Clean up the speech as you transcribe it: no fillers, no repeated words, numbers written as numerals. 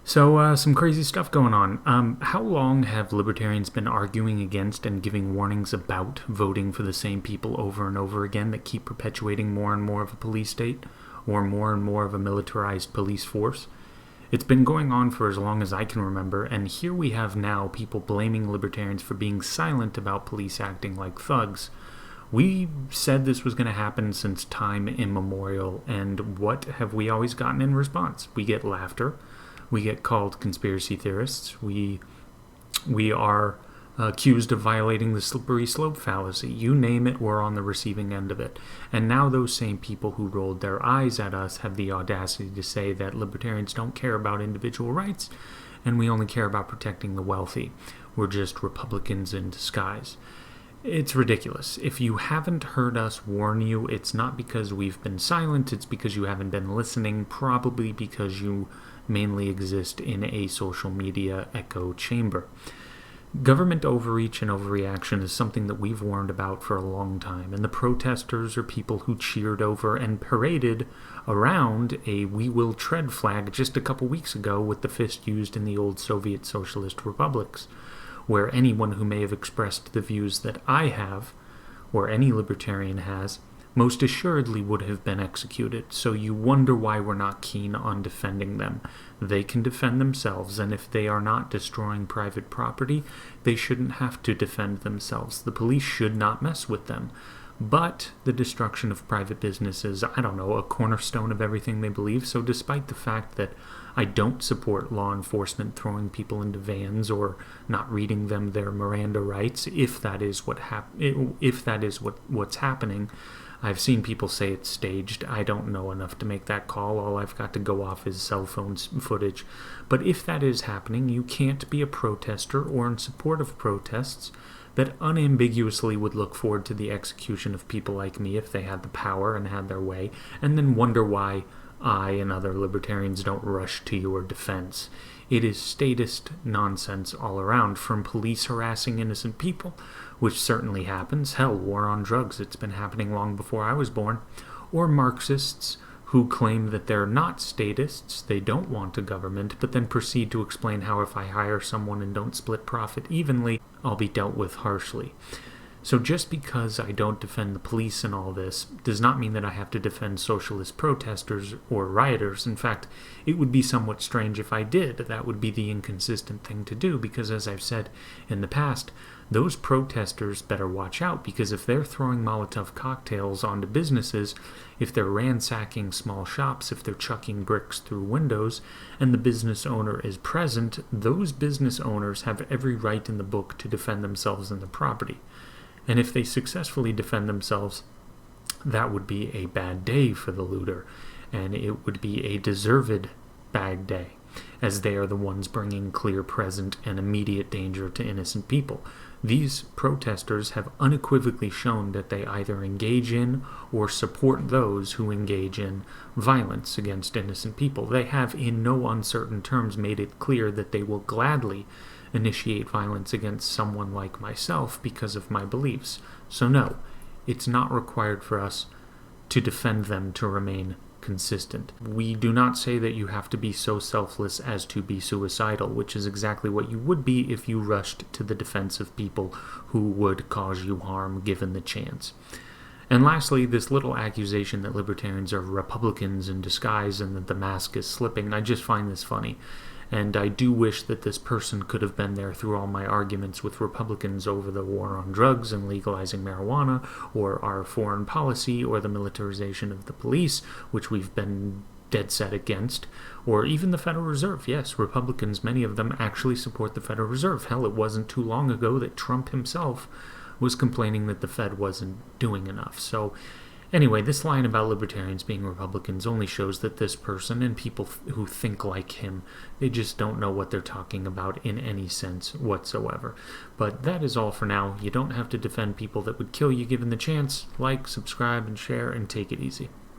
Some crazy stuff going on. How long have libertarians been arguing against and giving warnings about voting for the same people over and over again that keep perpetuating more and more of a police state or more and more of a militarized police force? It's been going on for as long as I can remember, and here we have now people blaming libertarians for being silent about police acting like thugs. We said this was going to happen since time immemorial, and what have we always gotten in response? We get laughter. We get called conspiracy theorists. We are accused of violating the slippery slope fallacy. You name it, we're on the receiving end of it. And now those same people who rolled their eyes at us have the audacity to say that libertarians don't care about individual rights and we only care about protecting the wealthy. We're just Republicans in disguise. It's ridiculous. If you haven't heard us warn you, it's not because we've been silent, it's because you haven't been listening, probably because you mainly exist in a social media echo chamber. Government overreach and overreaction is something that we've warned about for a long time, and the protesters are people who cheered over and paraded around a "we will tread" flag just a couple weeks ago with the fist used in the old Soviet socialist republics, where anyone who may have expressed the views that I have, or any libertarian has, most assuredly would have been executed. So you wonder why we're not keen on defending them. They can defend themselves, and if they are not destroying private property, they shouldn't have to defend themselves. The police should not mess with them. But the destruction of private business is, a cornerstone of everything they believe. So despite the fact that I don't support law enforcement throwing people into vans or not reading them their Miranda rights, if that is what's happening, I've seen people say it's staged. I don't know enough to make that call. All I've got to go off is cell phone footage. But if that is happening, you can't be a protester or in support of protests that unambiguously would look forward to the execution of people like me if they had the power and had their way, and then wonder why I and other libertarians don't rush to your defense. It is statist nonsense all around, from police harassing innocent people, which certainly happens. Hell, war on drugs, it's been happening long before I was born. Or Marxists who claim that they're not statists, they don't want a government, but then proceed to explain how if I hire someone and don't split profit evenly, I'll be dealt with harshly. So just because I don't defend the police in all this does not mean that I have to defend socialist protesters or rioters. In fact, it would be somewhat strange if I did. That would be the inconsistent thing to do, because as I've said in the past, those protesters better watch out, because if they're throwing Molotov cocktails onto businesses, if they're ransacking small shops, if they're chucking bricks through windows, and the business owner is present, those business owners have every right in the book to defend themselves and their property. And if they successfully defend themselves, that would be a bad day for the looter, and it would be a deserved bad day, as they are the ones bringing clear, present, and immediate danger to innocent people. These protesters have unequivocally shown that they either engage in or support those who engage in violence against innocent people. They have, in no uncertain terms, made it clear that they will gladly initiate violence against someone like myself because of my beliefs. So no, it's not required for us to defend them to remain consistent. We do not say that you have to be so selfless as to be suicidal, which is exactly what you would be if you rushed to the defense of people who would cause you harm given the chance. And lastly, this little accusation that libertarians are Republicans in disguise and that the mask is slipping, I just find this funny. And I do wish that this person could have been there through all my arguments with Republicans over the war on drugs and legalizing marijuana, or our foreign policy, or the militarization of the police, which we've been dead set against, or even the Federal Reserve. Yes, Republicans, many of them, actually support the Federal Reserve. Hell, it wasn't too long ago that Trump himself was complaining that the Fed wasn't doing enough. So anyway, this line about libertarians being Republicans only shows that this person and people who think like him, they just don't know what they're talking about in any sense whatsoever. But that is all for now. You don't have to defend people that would kill you given the chance. Like, subscribe, and share, and take it easy.